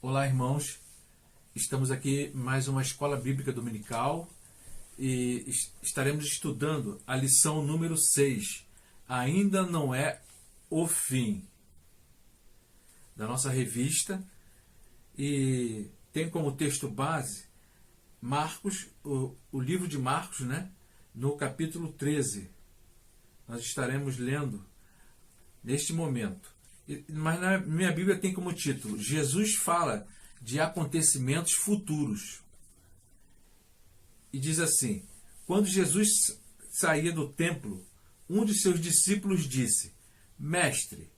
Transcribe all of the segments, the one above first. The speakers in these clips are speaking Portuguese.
Olá, irmãos. Estamos aqui em mais uma escola bíblica dominical e estaremos estudando a lição número 6. Ainda não é o fim, da nossa revista, e tem como texto base Marcos, o livro de Marcos, no capítulo 13. Nós estaremos lendo neste momento. Mas na minha Bíblia tem como título: Jesus fala de acontecimentos futuros. E diz assim: quando Jesus saía do templo, um de seus discípulos disse: Mestre,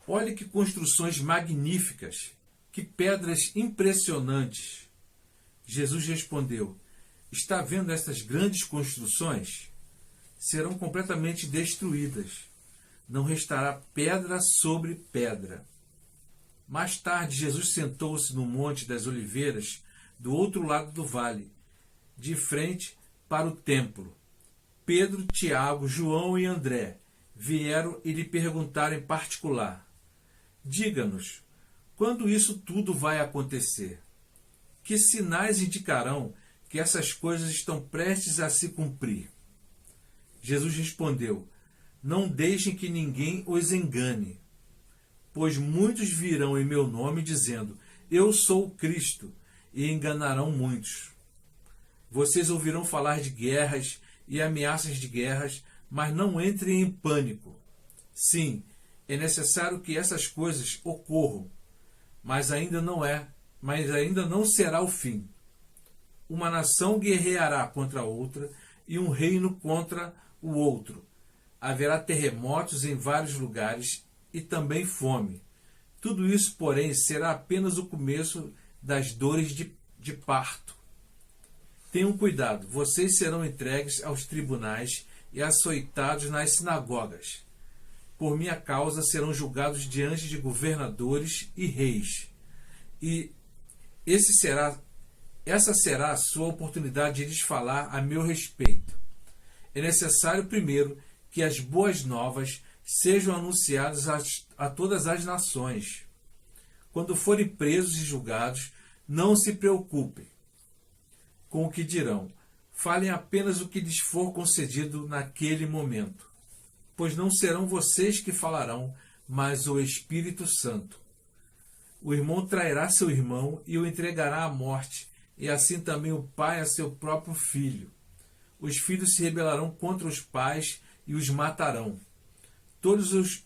olhe que construções magníficas, que pedras impressionantes. Jesus respondeu: está vendo essas grandes construções? Serão completamente destruídas. Não restará pedra sobre pedra. Mais tarde, Jesus sentou-se no Monte das Oliveiras, do outro lado do vale, de frente para o templo. Pedro, Tiago, João e André vieram e lhe perguntaram em particular: diga-nos, quando isso tudo vai acontecer? Que sinais indicarão que essas coisas estão prestes a se cumprir? Jesus respondeu: não deixem que ninguém os engane, pois muitos virão em meu nome dizendo: eu sou o Cristo, e enganarão muitos. Vocês ouvirão falar de guerras e ameaças de guerras, mas não entrem em pânico. Sim, é necessário que essas coisas ocorram, mas ainda não será o fim. Uma nação guerreará contra outra e um reino contra o outro. Haverá terremotos em vários lugares e também fome. Tudo isso, porém, será apenas o começo das dores de parto. Tenham cuidado, vocês serão entregues aos tribunais e açoitados nas sinagogas. Por minha causa serão julgados diante de governadores e reis. E essa será a sua oportunidade de lhes falar a meu respeito. É necessário primeiro que as boas novas sejam anunciadas a todas as nações. Quando forem presos e julgados, não se preocupem com o que dirão. Falem apenas o que lhes for concedido naquele momento, pois não serão vocês que falarão, mas o Espírito Santo. O irmão trairá seu irmão e o entregará à morte, e assim também o pai a seu próprio filho. Os filhos se rebelarão contra os pais e os matarão. Todos os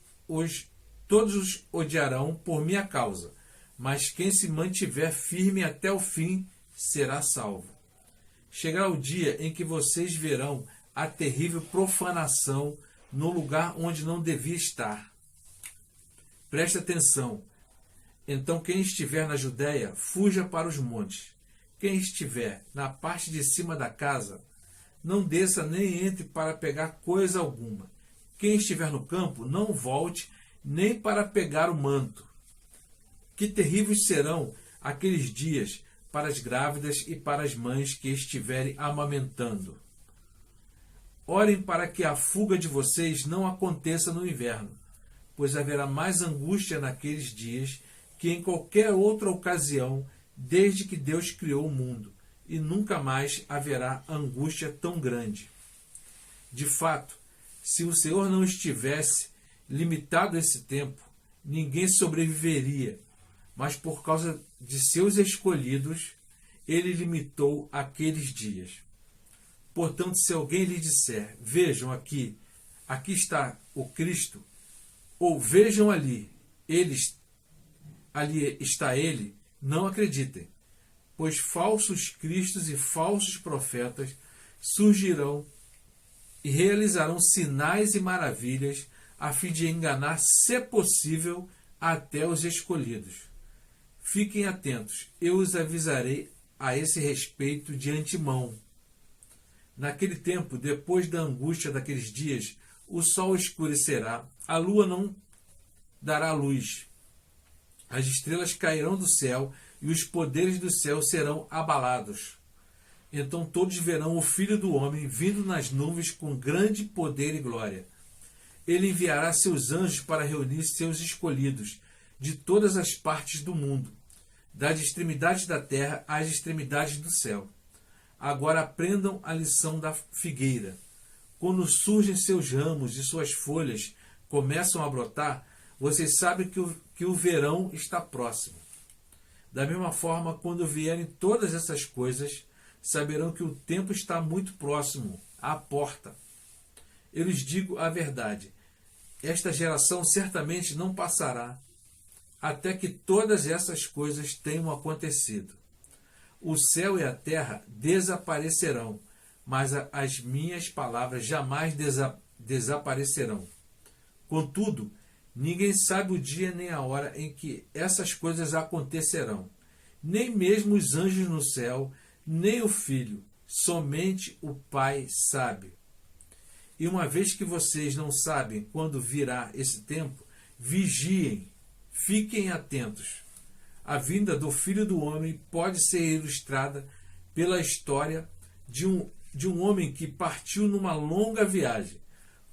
odiarão por minha causa, mas quem se mantiver firme até o fim será salvo. Chegará o dia em que vocês verão a terrível profanação no lugar onde não devia estar. Preste atenção. Então quem estiver na Judéia, fuja para os montes. Quem estiver na parte de cima da casa, não desça nem entre para pegar coisa alguma. Quem estiver no campo, não volte nem para pegar o manto. Que terríveis serão aqueles dias para as grávidas e para as mães que estiverem amamentando. Orem para que a fuga de vocês não aconteça no inverno, pois haverá mais angústia naqueles dias que em qualquer outra ocasião, desde que Deus criou o mundo, e nunca mais haverá angústia tão grande. De fato, se o Senhor não estivesse limitado esse tempo, ninguém sobreviveria, mas por causa de seus escolhidos, ele limitou aqueles dias. Portanto, se alguém lhe disser: vejam aqui está o Cristo, ou vejam ali está ele, não acreditem, pois falsos cristos e falsos profetas surgirão e realizarão sinais e maravilhas a fim de enganar, se possível, até os escolhidos. Fiquem atentos, eu os avisarei a esse respeito de antemão. Naquele tempo, depois da angústia daqueles dias, o sol escurecerá, a lua não dará luz, as estrelas cairão do céu e os poderes do céu serão abalados. Então todos verão o Filho do Homem vindo nas nuvens com grande poder e glória. Ele enviará seus anjos para reunir seus escolhidos de todas as partes do mundo, das extremidades da terra às extremidades do céu. Agora aprendam a lição da figueira. Quando surgem seus ramos e suas folhas começam a brotar, vocês sabem que o verão está próximo. Da mesma forma, quando vierem todas essas coisas, saberão que o tempo está muito próximo, à porta. Eu lhes digo a verdade. Esta geração certamente não passará até que todas essas coisas tenham acontecido. O céu e a terra desaparecerão, mas as minhas palavras jamais desaparecerão. Contudo, ninguém sabe o dia nem a hora em que essas coisas acontecerão, nem mesmo os anjos no céu, nem o Filho, somente o Pai sabe. E uma vez que vocês não sabem quando virá esse tempo, vigiem, fiquem atentos. A vinda do Filho do Homem pode ser ilustrada pela história de um homem que partiu numa longa viagem.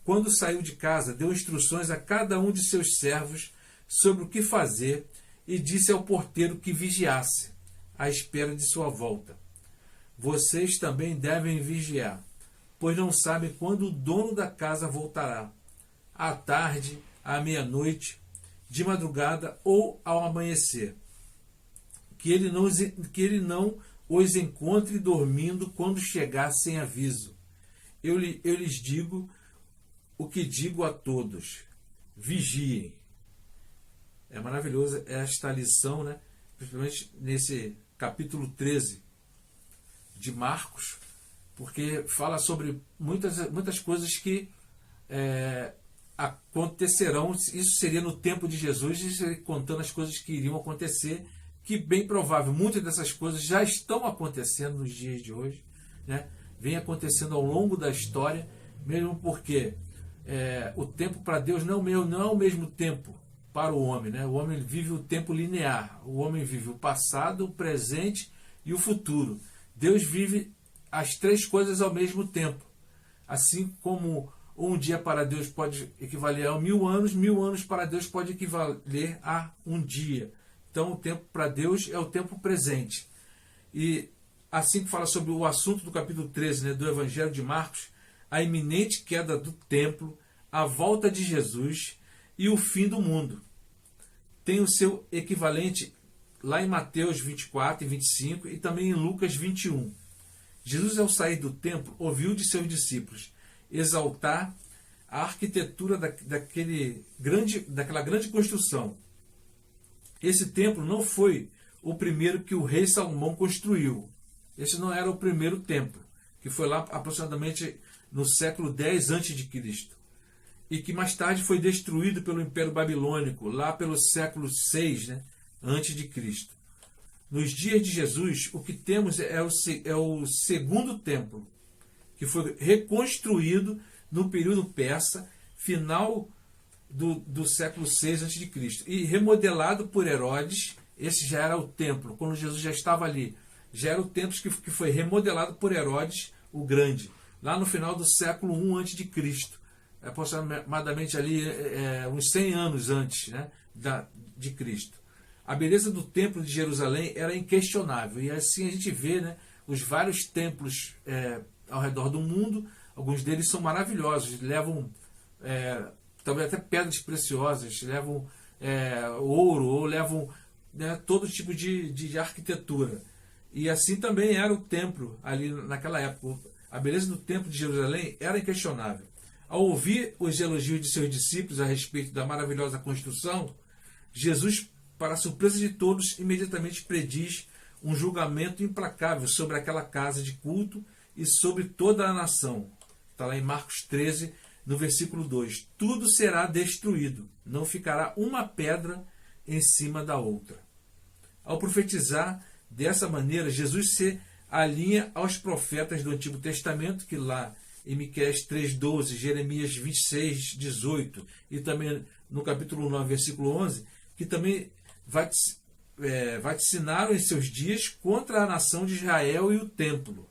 Quando saiu de casa, deu instruções a cada um de seus servos sobre o que fazer e disse ao porteiro que vigiasse, à espera de sua volta. Vocês também devem vigiar, pois não sabem quando o dono da casa voltará, à tarde, à meia-noite, de madrugada ou ao amanhecer. Que ele não os encontre dormindo quando chegar sem aviso. Eu lhes digo o que digo a todos: vigiem. É maravilhosa esta lição, né? Principalmente nesse capítulo 13 de Marcos, porque fala sobre muitas coisas que acontecerão. Isso seria no tempo de Jesus, contando as coisas que iriam acontecer, que bem provável, muitas dessas coisas já estão acontecendo nos dias de hoje, né? Vem acontecendo ao longo da história, mesmo porque o tempo para Deus não é o mesmo tempo para o homem, né? O homem vive o tempo linear, o homem vive o passado, o presente e o futuro. Deus vive as três coisas ao mesmo tempo. Assim como um dia para Deus pode equivaler a 1000 anos, 1000 anos para Deus pode equivaler a um dia. Então, o tempo para Deus é o tempo presente. E assim que fala sobre o assunto do capítulo 13, né, do Evangelho de Marcos, a iminente queda do templo, a volta de Jesus e o fim do mundo. Tem o seu equivalente lá em Mateus 24 e 25 e também em Lucas 21. Jesus, ao sair do templo, ouviu de seus discípulos exaltar a arquitetura daquela grande construção. Esse templo não foi o primeiro que o rei Salomão construiu. Esse não era o primeiro templo, que foi lá aproximadamente no século X a.C., e que mais tarde foi destruído pelo Império Babilônico, lá pelo século VI, né, antes de Cristo. Nos dias de Jesus, o que temos é o segundo templo, que foi reconstruído no período persa, final do século VI a.C., e remodelado por Herodes. Esse já era o templo, quando Jesus já estava ali. Já era o templo que foi remodelado por Herodes o Grande, lá no final do século I a.C., aproximadamente ali uns 100 anos antes, né, de Cristo. A beleza do templo de Jerusalém era inquestionável, e assim a gente vê, né, os vários templos ao redor do mundo. Alguns deles são maravilhosos, levam talvez até pedras preciosas, levam ouro, ou levam, né, todo tipo de arquitetura. E assim também era o templo ali naquela época. A beleza do templo de Jerusalém era inquestionável. Ao ouvir os elogios de seus discípulos a respeito da maravilhosa construção, Jesus, para a surpresa de todos, imediatamente prediz um julgamento implacável sobre aquela casa de culto e sobre toda a nação. Está lá em Marcos 13, no versículo 2. Tudo será destruído, não ficará uma pedra em cima da outra. Ao profetizar dessa maneira, Jesus se alinha aos profetas do Antigo Testamento, que lá em Miqueias 3,12, Jeremias 26, 18 e também no capítulo 9, versículo 11, que também vaticinaram em seus dias contra a nação de Israel e o templo.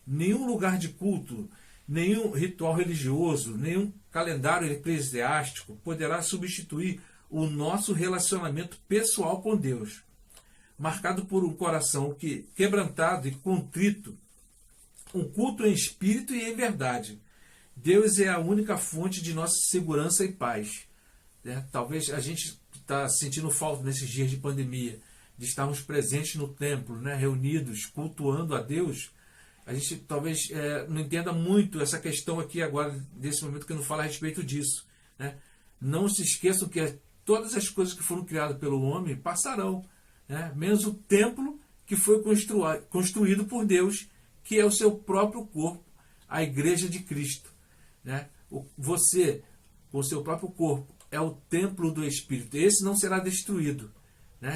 Nenhum lugar de culto, nenhum ritual religioso, nenhum calendário eclesiástico poderá substituir o nosso relacionamento pessoal com Deus, marcado por um coração quebrantado e contrito, um culto em espírito e em verdade. Deus é a única fonte de nossa segurança e paz. Talvez a gente está sentindo falta nesses dias de pandemia, de estarmos presentes no templo, reunidos, cultuando a Deus. A gente talvez não entenda muito essa questão aqui agora, nesse momento que eu não falo a respeito disso. Não se esqueçam que todas as coisas que foram criadas pelo homem passarão, menos o templo que foi construído por Deus, que é o seu próprio corpo, a igreja de Cristo. Você, com o seu próprio corpo, é o templo do Espírito. Esse não será destruído.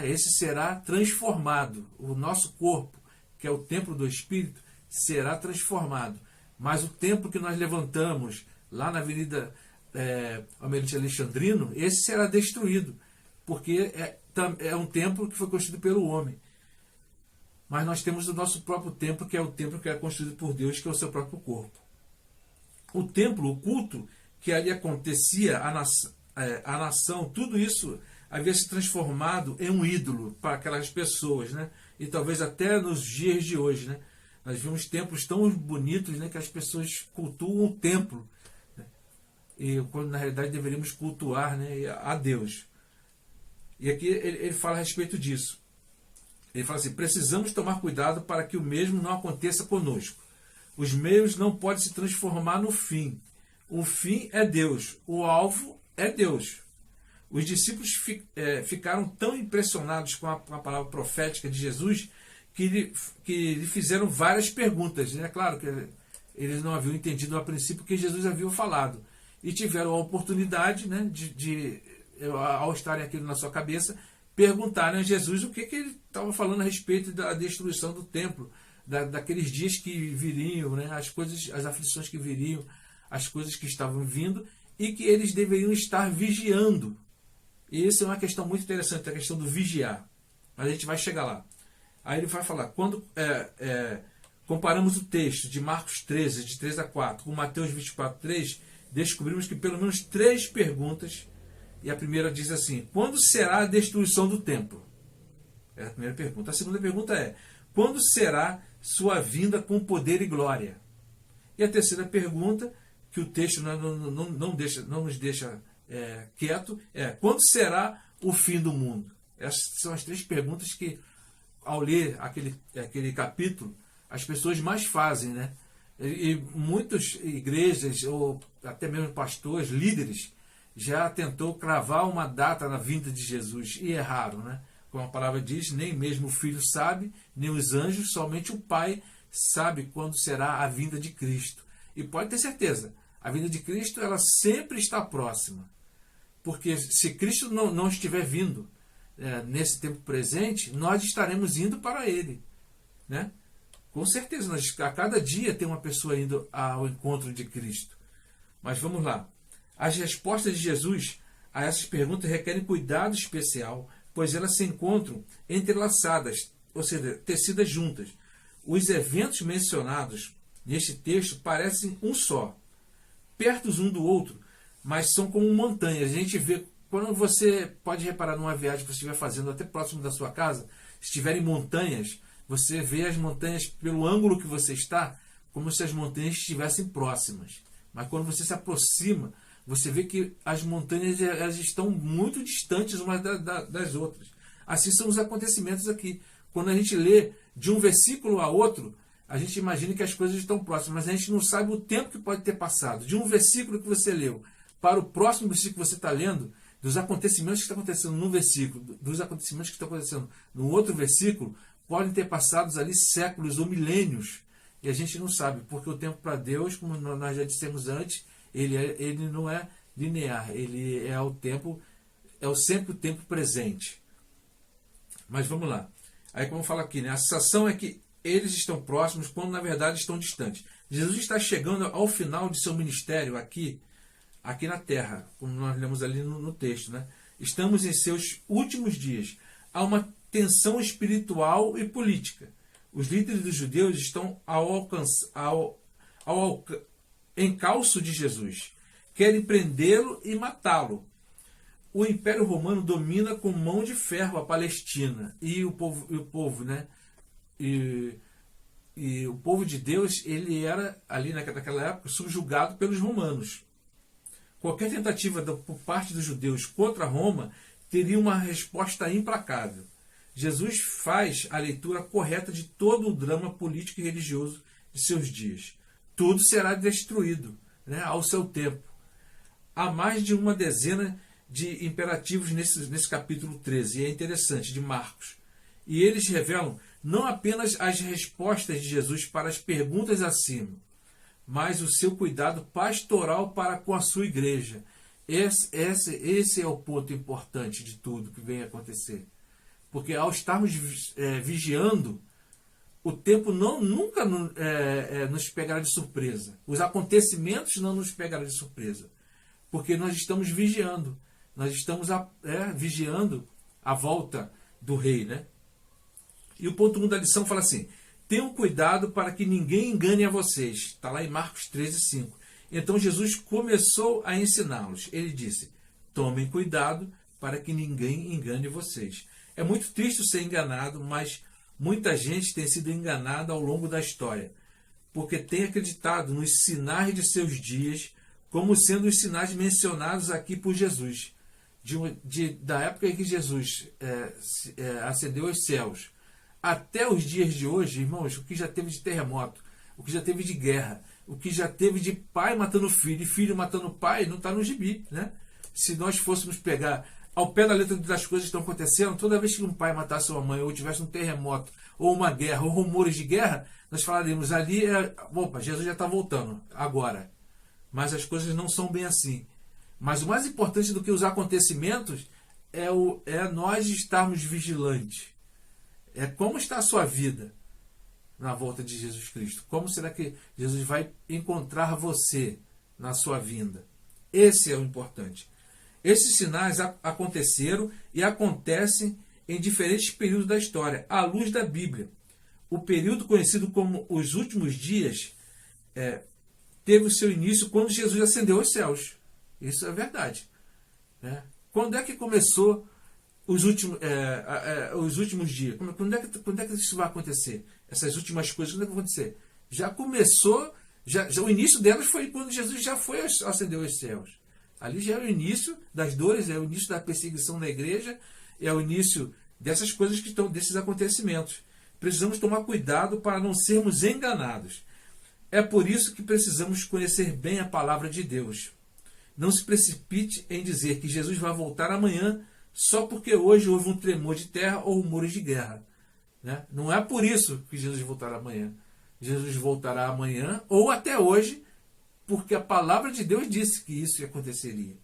Esse será transformado. O nosso corpo, que é o templo do Espírito, será transformado. Mas o templo que nós levantamos lá na Avenida Almirante Alexandrino, esse será destruído. Porque é um templo que foi construído pelo homem. Mas nós temos o nosso próprio templo, que é o templo que é construído por Deus, que é o seu próprio corpo. O templo, o culto que ali acontecia, a nação, tudo isso havia se transformado em um ídolo para aquelas pessoas, E talvez até nos dias de hoje, Nós vemos templos tão bonitos, que as pessoas cultuam o templo, e quando na realidade deveríamos cultuar, a Deus. E aqui ele fala a respeito disso. Ele fala assim: precisamos tomar cuidado para que o mesmo não aconteça conosco. Os meios não podem se transformar no fim. O fim é Deus. O alvo é Deus. Os discípulos ficaram tão impressionados com a palavra profética de Jesus que lhe fizeram várias perguntas. É claro que eles não haviam entendido a princípio o que Jesus havia falado. E tiveram a oportunidade, ao estarem aqui na sua cabeça, perguntarem a Jesus o que ele estava falando a respeito da destruição do templo, daqueles dias que viriam, as aflições que viriam, as coisas que estavam vindo, e que eles deveriam estar vigiando. E isso é uma questão muito interessante, a questão do vigiar. Mas a gente vai chegar lá. Aí ele vai falar, quando comparamos o texto de Marcos 13, de 3 a 4, com Mateus 24, 3, descobrimos que pelo menos 3 perguntas, e a primeira diz assim: quando será a destruição do templo? É a primeira pergunta. A segunda pergunta é: quando será sua vinda com poder e glória? E a terceira pergunta, que o texto não nos deixa quieto, é: quando será o fim do mundo? Essas são as 3 perguntas que, ao ler aquele capítulo, as pessoas mais fazem, E muitas igrejas, ou até mesmo pastores, líderes, já tentou cravar uma data na vinda de Jesus, e erraram, Como a palavra diz, nem mesmo o Filho sabe, nem os anjos, somente o Pai sabe quando será a vinda de Cristo. E pode ter certeza, a vinda de Cristo ela sempre está próxima. Porque se Cristo não estiver vindo nesse tempo presente, nós estaremos indo para Ele. Com certeza, a cada dia tem uma pessoa indo ao encontro de Cristo. Mas vamos lá. As respostas de Jesus a essas perguntas requerem cuidado especial, pois elas se encontram entrelaçadas, ou seja, tecidas juntas. Os eventos mencionados neste texto parecem um só, perto um do outro, mas são como montanhas. A gente vê, quando você pode reparar numa viagem que você estiver fazendo até próximo da sua casa, se tiverem montanhas, você vê as montanhas pelo ângulo que você está, como se as montanhas estivessem próximas. Mas quando você se aproxima, você vê que as montanhas elas estão muito distantes umas das outras. Assim são os acontecimentos aqui. Quando a gente lê de um versículo a outro, a gente imagina que as coisas estão próximas, mas a gente não sabe o tempo que pode ter passado. De um versículo que você leu para o próximo versículo que você está lendo, dos acontecimentos que estão acontecendo num versículo, dos acontecimentos que estão acontecendo no outro versículo, podem ter passado ali séculos ou milênios. E a gente não sabe, porque o tempo para Deus, como nós já dissemos antes, ele não é linear, ele é o tempo, sempre o tempo presente. Mas vamos lá. Aí como fala aqui, a sensação é que eles estão próximos quando na verdade estão distantes. Jesus está chegando ao final de seu ministério aqui na terra, como nós lemos ali no texto. Estamos em seus últimos dias. Há uma tensão espiritual e política. Os líderes dos judeus estão ao encalço de Jesus. Querem prendê-lo e matá-lo. o Império Romano domina com mão de ferro a Palestina e o povo, né? E o povo de Deus, ele era, ali naquela época, subjugado pelos romanos. Qualquer tentativa por parte dos judeus contra Roma teria uma resposta implacável. Jesus faz a leitura correta de todo o drama político e religioso de seus dias. Tudo será destruído, né, ao seu tempo. Há mais de uma dezena de imperativos nesse capítulo 13, e é interessante, de Marcos. E eles revelam não apenas as respostas de Jesus para as perguntas acima, mas o seu cuidado pastoral para com a sua igreja. Esse é o ponto importante de tudo que vem acontecer. Porque ao estarmos vigiando, o tempo nunca nos pegará de surpresa. Os acontecimentos não nos pegarão de surpresa. Porque nós estamos vigiando. Nós estamos vigiando a volta do rei, né? E o ponto 1 da lição fala assim: tenham cuidado para que ninguém engane a vocês. Está lá em Marcos 13:5. Então Jesus começou a ensiná-los. Ele disse: tomem cuidado para que ninguém engane vocês. É muito triste ser enganado, mas muita gente tem sido enganada ao longo da história, porque tem acreditado nos sinais de seus dias como sendo os sinais mencionados aqui por Jesus. Da época em que Jesus ascendeu aos céus até os dias de hoje, irmãos, o que já teve de terremoto, o que já teve de guerra, o que já teve de pai matando filho e filho matando pai, não está no gibi, né? Se nós fôssemos pegar ao pé da letra das coisas que estão acontecendo, toda vez que um pai matasse uma mãe, ou tivesse um terremoto, ou uma guerra, ou rumores de guerra, nós falaríamos ali, opa, Jesus já está voltando, agora. Mas as coisas não são bem assim. Mas o mais importante do que os acontecimentos é nós estarmos vigilantes. É como está a sua vida na volta de Jesus Cristo. Como será que Jesus vai encontrar você na sua vinda? Esse é o importante. Esses sinais aconteceram e acontecem em diferentes períodos da história, à luz da Bíblia. O período conhecido como os últimos dias teve o seu início quando Jesus ascendeu aos céus. Isso é verdade, né? Quando é que começou os últimos dias? Quando é que isso vai acontecer? Essas últimas coisas, quando é que vão acontecer? Já começou, o início delas foi quando Jesus já foi ascendeu aos céus. Ali já é o início das dores, é o início da perseguição da igreja, é o início dessas coisas que estão, desses acontecimentos. Precisamos tomar cuidado para não sermos enganados. É por isso que precisamos conhecer bem a palavra de Deus. Não se precipite em dizer que Jesus vai voltar amanhã só porque hoje houve um tremor de terra ou rumores de guerra, né? Não é por isso que Jesus voltará amanhã. Jesus voltará amanhã ou até hoje, porque a palavra de Deus disse que isso aconteceria.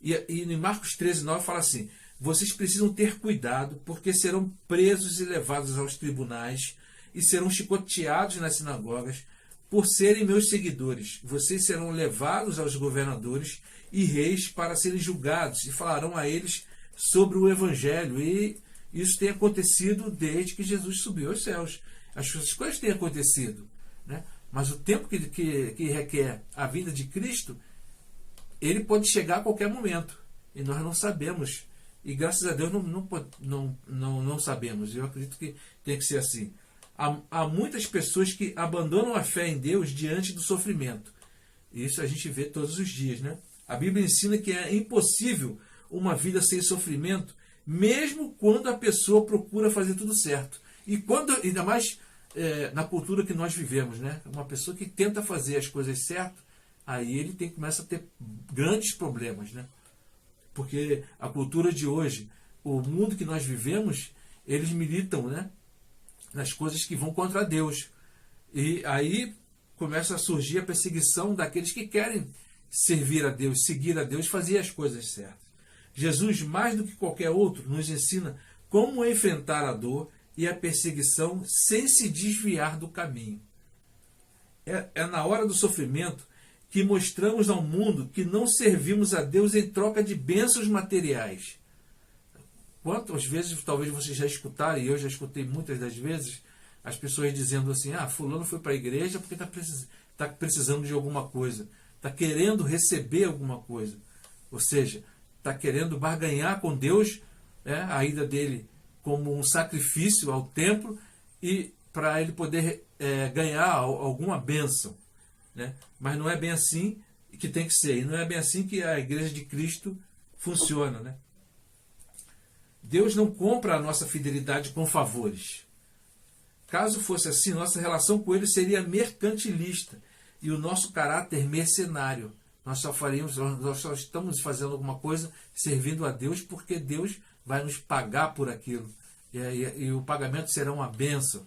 E em Marcos 13:9 fala assim: vocês precisam ter cuidado, porque serão presos e levados aos tribunais e serão chicoteados nas sinagogas por serem meus seguidores. Vocês serão levados aos governadores e reis para serem julgados e falarão a eles sobre o Evangelho. E isso tem acontecido desde que Jesus subiu aos céus. As coisas têm acontecido, né? Mas o tempo que requer a vinda de Cristo, ele pode chegar a qualquer momento. E nós não sabemos. E graças a Deus não sabemos. Eu acredito que tem que ser assim. Há muitas pessoas que abandonam a fé em Deus diante do sofrimento. Isso a gente vê todos os dias, né? A Bíblia ensina que é impossível uma vida sem sofrimento, mesmo quando a pessoa procura fazer tudo certo. E quando, ainda mais na cultura que nós vivemos, né? Uma pessoa que tenta fazer as coisas certas, aí ele começa a ter grandes problemas, né? Porque a cultura de hoje, o mundo que nós vivemos, eles militam, né, nas coisas que vão contra Deus. E aí começa a surgir a perseguição daqueles que querem servir a Deus, seguir a Deus, fazer as coisas certas. Jesus, mais do que qualquer outro, nos ensina como enfrentar a dor e a perseguição sem se desviar do caminho. É na hora do sofrimento que mostramos ao mundo que não servimos a Deus em troca de bênçãos materiais. Quantas vezes, talvez vocês já escutaram, e eu já escutei muitas das vezes, as pessoas dizendo assim: fulano foi para a igreja porque está precisando de alguma coisa, está querendo receber alguma coisa. Ou seja, está querendo barganhar com Deus, a ida dele como um sacrifício ao templo e para ele poder ganhar alguma bênção. Né? Mas não é bem assim que tem que ser. E não é bem assim que a igreja de Cristo funciona. Né? Deus não compra a nossa fidelidade com favores. Caso fosse assim, nossa relação com Ele seria mercantilista e o nosso caráter mercenário. Nós só estamos fazendo alguma coisa servindo a Deus porque Deus vai nos pagar por aquilo. E o pagamento será uma bênção.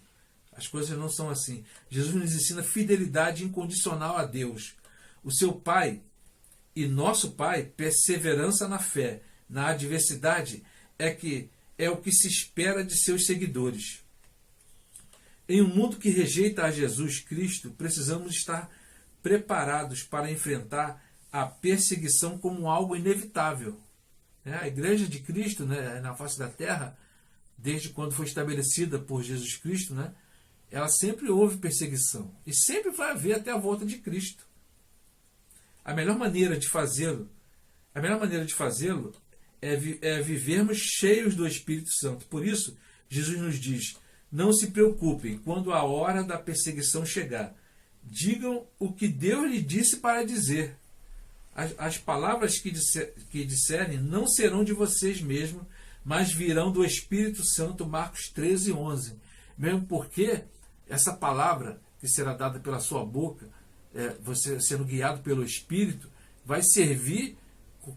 As coisas não são assim. Jesus nos ensina fidelidade incondicional a Deus. O seu Pai e nosso Pai, perseverança na fé, na adversidade, é o que se espera de seus seguidores. Em um mundo que rejeita a Jesus Cristo, precisamos estar preparados para enfrentar a perseguição como algo inevitável. A Igreja de Cristo, né, na face da terra, desde quando foi estabelecida por Jesus Cristo, né, ela sempre houve perseguição. E sempre vai haver até a volta de Cristo. A melhor maneira de fazê-lo é vivermos cheios do Espírito Santo. Por isso, Jesus nos diz: não se preocupem quando a hora da perseguição chegar. Digam o que Deus lhe disse para dizer. As palavras que disserem não serão de vocês mesmos, mas virão do Espírito Santo. Marcos 13, 11. Mesmo porque essa palavra que será dada pela sua boca, você sendo guiado pelo Espírito, vai servir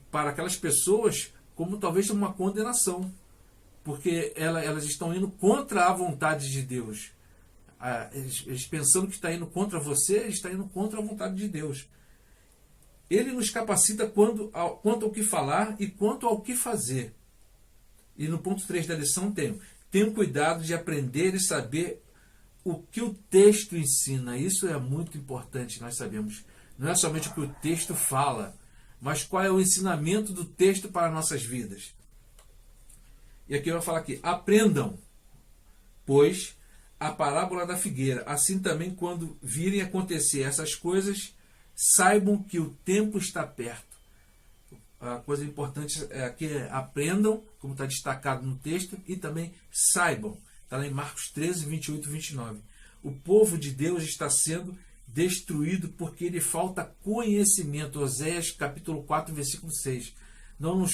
para aquelas pessoas como talvez uma condenação. Porque elas estão indo contra a vontade de Deus. Eles pensando que está indo contra você, eles estão indo contra a vontade de Deus. Ele nos capacita quanto ao que falar e quanto ao que fazer. E no ponto 3 da lição tenham cuidado de aprender e saber o que o texto ensina. Isso é muito importante, nós sabemos. Não é somente o que o texto fala, mas qual é o ensinamento do texto para nossas vidas. E aqui eu vou falar aqui: aprendam, pois, a parábola da figueira. Assim também, quando virem acontecer essas coisas, saibam que o tempo está perto. A coisa importante aqui é aprendam, como está destacado no texto, e também saibam. Está lá em Marcos 13, 28 e 29. O povo de Deus está sendo destruído porque lhe falta conhecimento. Oséias capítulo 4, versículo 6. Não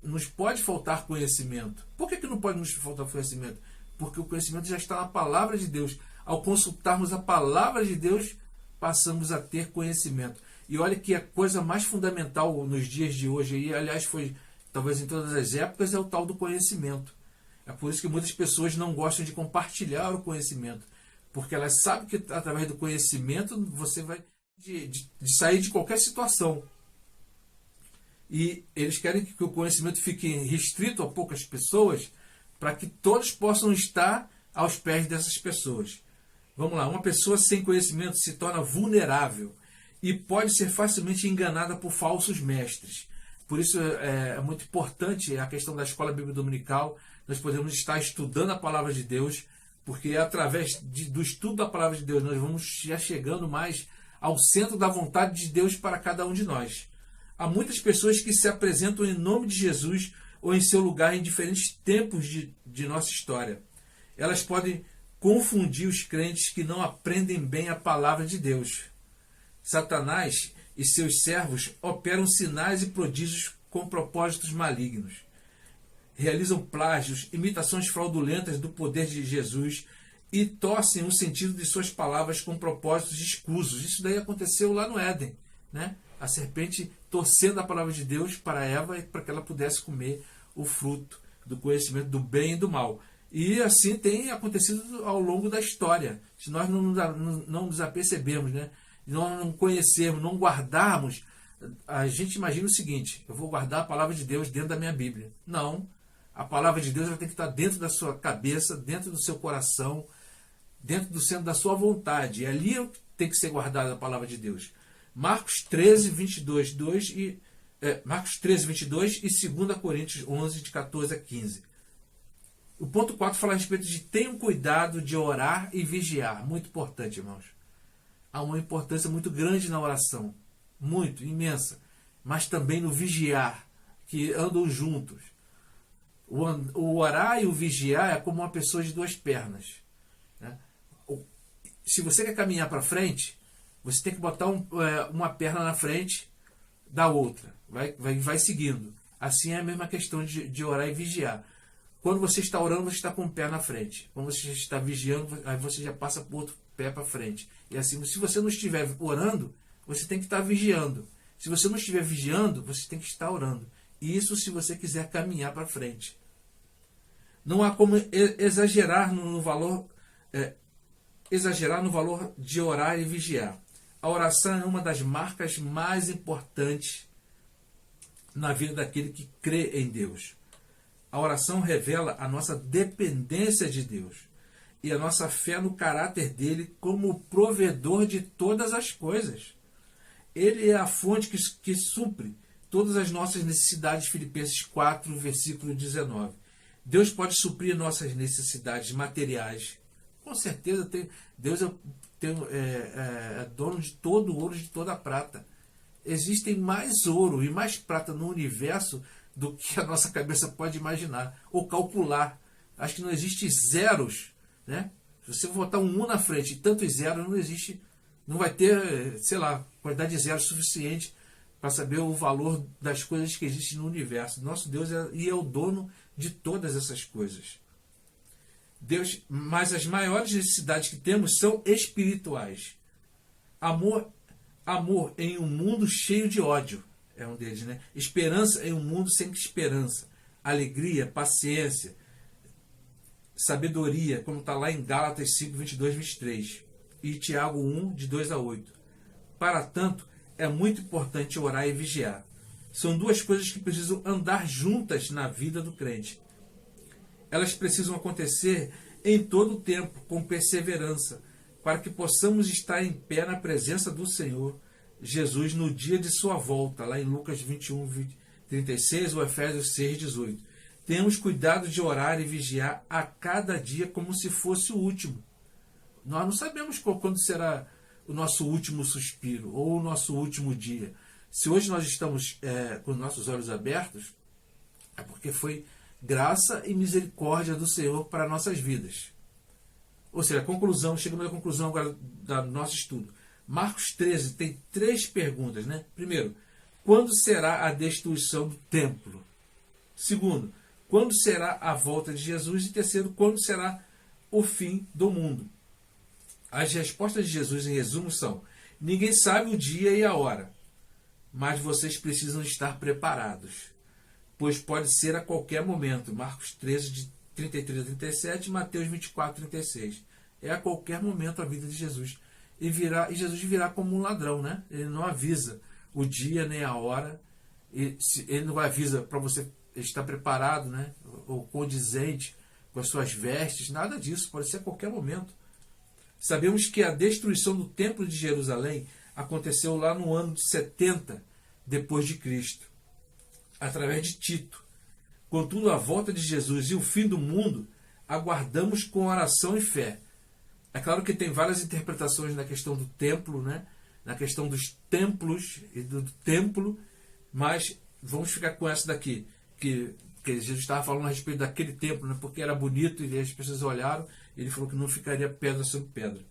nos pode faltar conhecimento. Por que não pode nos faltar conhecimento? Porque o conhecimento já está na palavra de Deus. Ao consultarmos a palavra de Deus, passamos a ter conhecimento. E olha que a coisa mais fundamental nos dias de hoje, e aliás foi talvez em todas as épocas, é o tal do conhecimento. É por isso que muitas pessoas não gostam de compartilhar o conhecimento. Porque elas sabem que através do conhecimento você vai de sair de qualquer situação. E eles querem que o conhecimento fique restrito a poucas pessoas para que todos possam estar aos pés dessas pessoas. Vamos lá, uma pessoa sem conhecimento se torna vulnerável e pode ser facilmente enganada por falsos mestres. Por isso é muito importante a questão da escola bíblica dominical. Nós podemos estar estudando a palavra de Deus, porque através do estudo da palavra de Deus nós vamos já chegando mais ao centro da vontade de Deus para cada um de nós. Há muitas pessoas que se apresentam em nome de Jesus ou em seu lugar em diferentes tempos de nossa história. Elas podem confundir os crentes que não aprendem bem a palavra de Deus. Satanás e seus servos operam sinais e prodígios com propósitos malignos. Realizam plágios, imitações fraudulentas do poder de Jesus e torcem o sentido de suas palavras com propósitos escusos. Isso daí aconteceu lá no Éden, né? A serpente torcendo a palavra de Deus para Eva para que ela pudesse comer o fruto do conhecimento do bem e do mal. E assim tem acontecido ao longo da história. Se nós não nos apercebermos, né? Nós não conhecermos, não guardarmos, a gente imagina o seguinte: eu vou guardar a palavra de Deus dentro da minha Bíblia. Não. A palavra de Deus ela tem que estar dentro da sua cabeça, dentro do seu coração, dentro do centro da sua vontade. E ali tem que ser guardada a palavra de Deus. Marcos 13, 22 e 2 Coríntios 11, de 14 a 15. O ponto 4 fala a respeito de tenham cuidado de orar e vigiar. Muito importante, irmãos. Há uma importância muito grande na oração. Muito, imensa. mas também no vigiar, que andam juntos. O orar e o vigiar é como uma pessoa de duas pernas, né? Se você quer caminhar para frente, você tem que botar uma perna na frente da outra. Vai seguindo. Assim é a mesma questão de orar e vigiar. Quando você está orando, você está com um pé na frente. Quando você está vigiando, aí você já passa para o outro pé para frente. E assim, se você não estiver orando, você tem que estar vigiando. Se você não estiver vigiando, você tem que estar orando. Isso se você quiser caminhar para frente. Não há como exagerar no valor de orar e vigiar. A oração é uma das marcas mais importantes na vida daquele que crê em Deus. A oração revela a nossa dependência de Deus e a nossa fé no caráter dele como provedor de todas as coisas. Ele é a fonte que supre todas as nossas necessidades. Filipenses 4, versículo 19. Deus pode suprir nossas necessidades materiais. Com certeza, Deus é dono de todo o ouro e de toda a prata. Existem mais ouro e mais prata no universo do que a nossa cabeça pode imaginar ou calcular. Acho que não existe zeros, né? Se você botar um 1 na frente e tantos zeros, não existe, não vai ter, sei lá, quantidade de zeros suficiente para saber o valor das coisas que existem no universo. Nosso Deus é o dono de todas essas coisas. Mas as maiores necessidades que temos são espirituais. Amor em um mundo cheio de ódio é um deles, né? Esperança em um mundo sem esperança. Alegria, paciência, sabedoria, como está lá em Gálatas 5, 22, 23. E Tiago 1, de 2 a 8. Para tanto, é muito importante orar e vigiar. São duas coisas que precisam andar juntas na vida do crente. Elas precisam acontecer em todo o tempo, com perseverança, para que possamos estar em pé na presença do Senhor Jesus no dia de sua volta, lá em Lucas 21, 36 ou Efésios 6, 18. Tenhamos cuidado de orar e vigiar a cada dia como se fosse o último. Nós não sabemos quando será o nosso último suspiro ou o nosso último dia. Se hoje nós estamos com nossos olhos abertos, é porque foi graça e misericórdia do Senhor para nossas vidas. Ou seja, chegamos à conclusão agora do nosso estudo. Marcos 13 tem 3 perguntas, né? Primeiro, quando será a destruição do templo? Segundo, quando será a volta de Jesus? E terceiro, quando será o fim do mundo? As respostas de Jesus, em resumo, são: ninguém sabe o dia e a hora, mas vocês precisam estar preparados, pois pode ser a qualquer momento. Marcos 13, de 33 a 37, Mateus 24, 36. É a qualquer momento a vida de Jesus. E Jesus virá como um ladrão, né? Ele não avisa o dia nem a hora. Ele não avisa para você estar preparado, né? Ou condizente com as suas vestes. Nada disso. Pode ser a qualquer momento. Sabemos que a destruição do Templo de Jerusalém aconteceu lá no ano de 70 depois de Cristo, através de Tito. Contudo, a volta de Jesus e o fim do mundo aguardamos com oração e fé. É claro que tem várias interpretações na questão do templo, né? Na questão dos templos e do templo, mas vamos ficar com essa daqui, que Jesus estava falando a respeito daquele templo, né? Porque era bonito e as pessoas olharam, e ele falou que não ficaria pedra sobre pedra.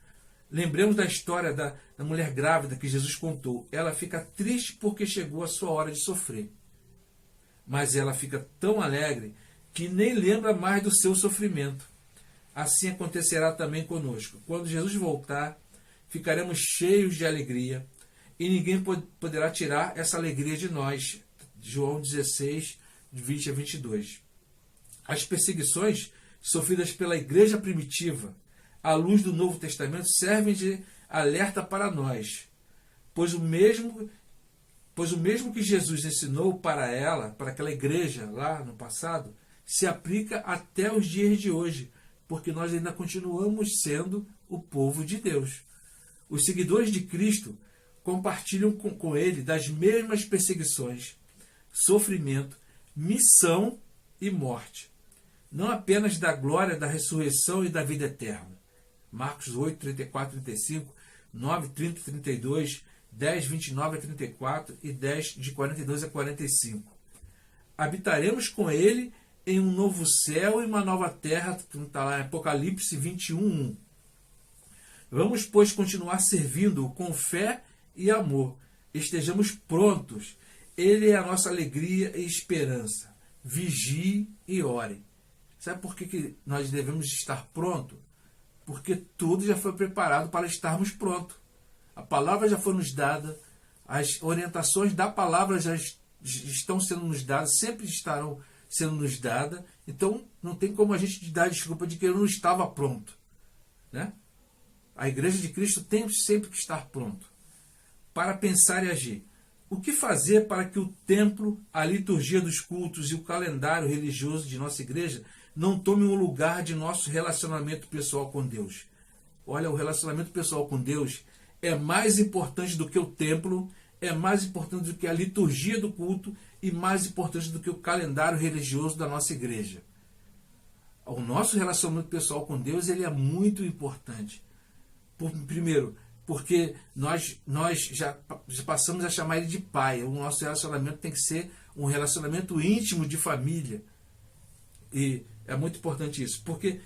Lembremos da história da mulher grávida que Jesus contou. Ela fica triste porque chegou a sua hora de sofrer. Mas ela fica tão alegre que nem lembra mais do seu sofrimento. Assim acontecerá também conosco. Quando Jesus voltar, ficaremos cheios de alegria e ninguém poderá tirar essa alegria de nós. João 16, de 20 a 22. As perseguições sofridas pela igreja primitiva, à luz do Novo Testamento, servem de alerta para nós, pois o mesmo que Jesus ensinou para ela, para aquela igreja lá no passado, se aplica até os dias de hoje, porque nós ainda continuamos sendo o povo de Deus. Os seguidores de Cristo compartilham com ele das mesmas perseguições, sofrimento, missão e morte. Não apenas da glória da ressurreição e da vida eterna. Marcos 8, 34, 35, 9, 30 e 32 10, 29 a 34 e 10, de 42 a 45. Habitaremos com ele em um novo céu e uma nova terra, que está lá em Apocalipse 21, 1. Vamos, pois, continuar servindo-o com fé e amor. Estejamos prontos. Ele é a nossa alegria e esperança. Vigie e ore. Sabe por que nós devemos estar prontos? Porque tudo já foi preparado para estarmos prontos. A palavra já foi nos dada, as orientações da palavra já estão sendo nos dadas, sempre estarão sendo nos dadas. Então não tem como a gente dar desculpa de que eu não estava pronto, né? A Igreja de Cristo tem sempre que estar pronto para pensar e agir. O que fazer para que o templo, a liturgia dos cultos e o calendário religioso de nossa igreja não tomem o lugar de nosso relacionamento pessoal com Deus? Olha, o relacionamento pessoal com Deus é mais importante do que o templo, é mais importante do que a liturgia do culto e mais importante do que o calendário religioso da nossa igreja. O nosso relacionamento pessoal com Deus, ele é muito importante. Primeiro, porque nós já passamos a chamar ele de pai. O nosso relacionamento tem que ser um relacionamento íntimo de família. E é muito importante isso. Porque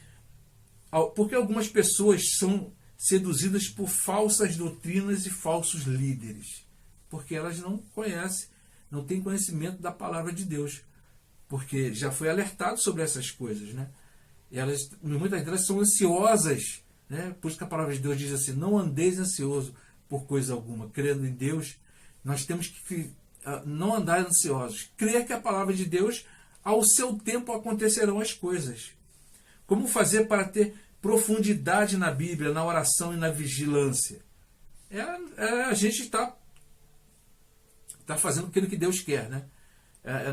algumas pessoas são seduzidas por falsas doutrinas e falsos líderes. Porque elas não conhecem, não têm conhecimento da palavra de Deus. Porque já foi alertado sobre essas coisas, né? E muitas delas são ansiosas, né? Por isso que a palavra de Deus diz assim: não andeis ansioso por coisa alguma. Crendo em Deus, nós temos que não andar ansiosos. Crer que a palavra de Deus, ao seu tempo acontecerão as coisas. Como fazer para ter profundidade na Bíblia, na oração e na vigilância? A gente está fazendo aquilo que Deus quer, né?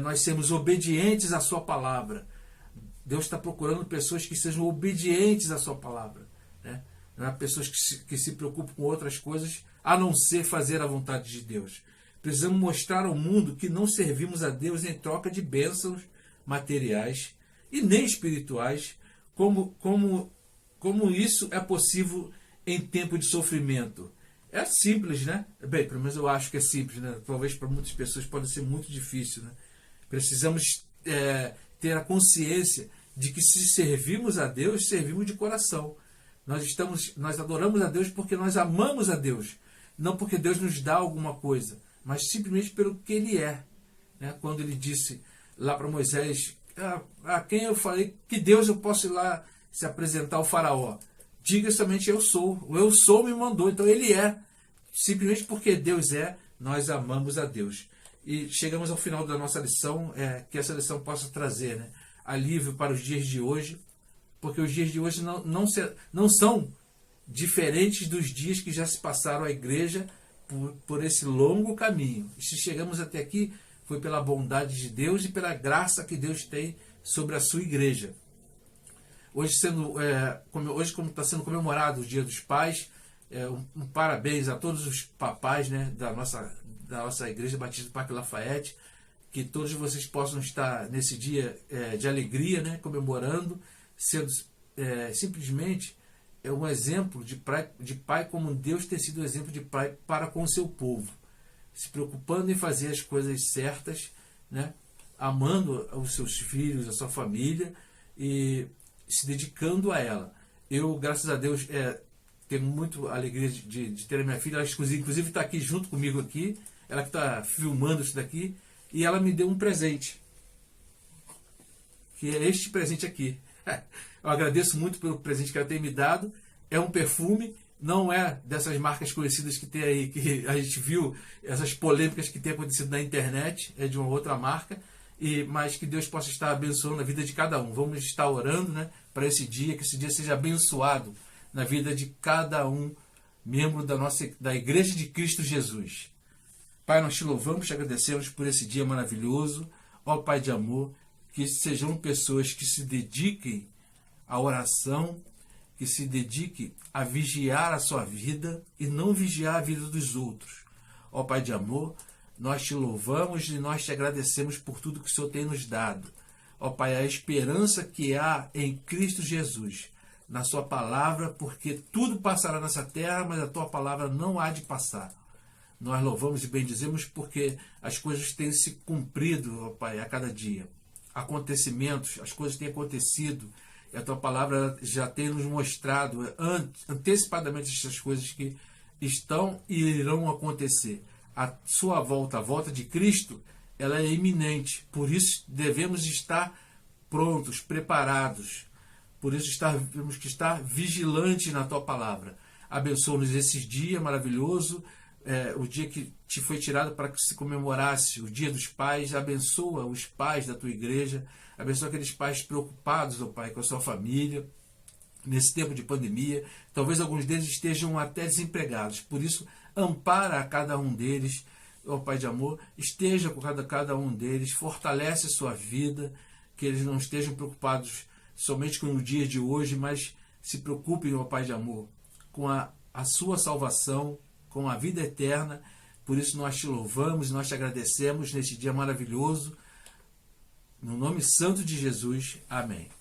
Nós sermos obedientes à sua palavra. Deus está procurando pessoas que sejam obedientes à sua palavra, né? Não é pessoas que se preocupam com outras coisas a não ser fazer a vontade de Deus. Precisamos mostrar ao mundo que não servimos a Deus em troca de bênçãos materiais e nem espirituais, como isso é possível em tempo de sofrimento. É simples, né? Bem, pelo menos eu acho que é simples, né? Talvez para muitas pessoas pode ser muito difícil, né? Precisamos ter a consciência de que se servimos a Deus, servimos de coração. Nós adoramos a Deus porque nós amamos a Deus, não porque Deus nos dá alguma coisa, mas simplesmente pelo que Ele é, né? Quando Ele disse lá para Moisés: a quem eu falei que Deus eu posso ir lá se apresentar ao faraó? Diga somente eu sou. O eu sou me mandou. Então Ele é. Simplesmente porque Deus é, nós amamos a Deus. E chegamos ao final da nossa lição, que essa lição possa trazer, né, alívio para os dias de hoje, porque os dias de hoje não são diferentes dos dias que já se passaram à igreja por esse longo caminho. E se chegamos até aqui, foi pela bondade de Deus e pela graça que Deus tem sobre a sua igreja. Hoje, como está sendo comemorado o Dia dos Pais, um parabéns a todos os papais, né, da nossa Igreja Batista do Parque Lafayette, que todos vocês possam estar nesse dia de alegria, né, comemorando, sendo simplesmente um exemplo de pai como Deus tem sido um exemplo de pai para com o seu povo, se preocupando em fazer as coisas certas, né, amando os seus filhos, a sua família e se dedicando a ela. Eu, graças a Deus, tenho muito alegria de ter a minha filha. Ela, inclusive, está aqui junto comigo aqui. Ela que está filmando isso daqui. E ela me deu um presente, que é este presente aqui. Eu agradeço muito pelo presente que ela tem me dado. É um perfume, não é dessas marcas conhecidas que tem aí, que a gente viu, essas polêmicas que tem acontecido na internet, é de uma outra marca. Mas que Deus possa estar abençoando a vida de cada um. Vamos estar orando, né, para esse dia, que esse dia seja abençoado na vida de cada um membro da Igreja de Cristo Jesus. Pai, nós te louvamos, te agradecemos por esse dia maravilhoso. Ó Pai de amor, que sejam pessoas que se dediquem à oração, que se dediquem a vigiar a sua vida e não vigiar a vida dos outros. Ó Pai de amor, nós te louvamos e nós te agradecemos por tudo que o Senhor tem nos dado. Ó Pai, a esperança que há em Cristo Jesus, na sua palavra, porque tudo passará nessa terra, mas a tua palavra não há de passar. Nós louvamos e bendizemos porque as coisas têm se cumprido, ó Pai, a cada dia. Acontecimentos, as coisas têm acontecido. E a Tua palavra já tem nos mostrado antecipadamente essas coisas que estão e irão acontecer. A sua volta, a volta de Cristo, ela é iminente. Por isso devemos estar prontos, preparados. Por isso temos que estar vigilantes na Tua palavra. Abençoa-nos esses dias maravilhoso, o dia que te foi tirado para que se comemorasse o Dia dos Pais. Abençoa os pais da Tua igreja, abençoa aqueles pais preocupados, ó Pai, com a sua família, nesse tempo de pandemia. Talvez alguns deles estejam até desempregados, por isso ampara a cada um deles, ó Pai de amor, esteja com cada um deles, fortalece sua vida, que eles não estejam preocupados somente com o dia de hoje, mas se preocupem, ó Pai de amor, com a sua salvação, com a vida eterna. Por isso nós te louvamos, nós te agradecemos neste dia maravilhoso. No nome santo de Jesus. Amém.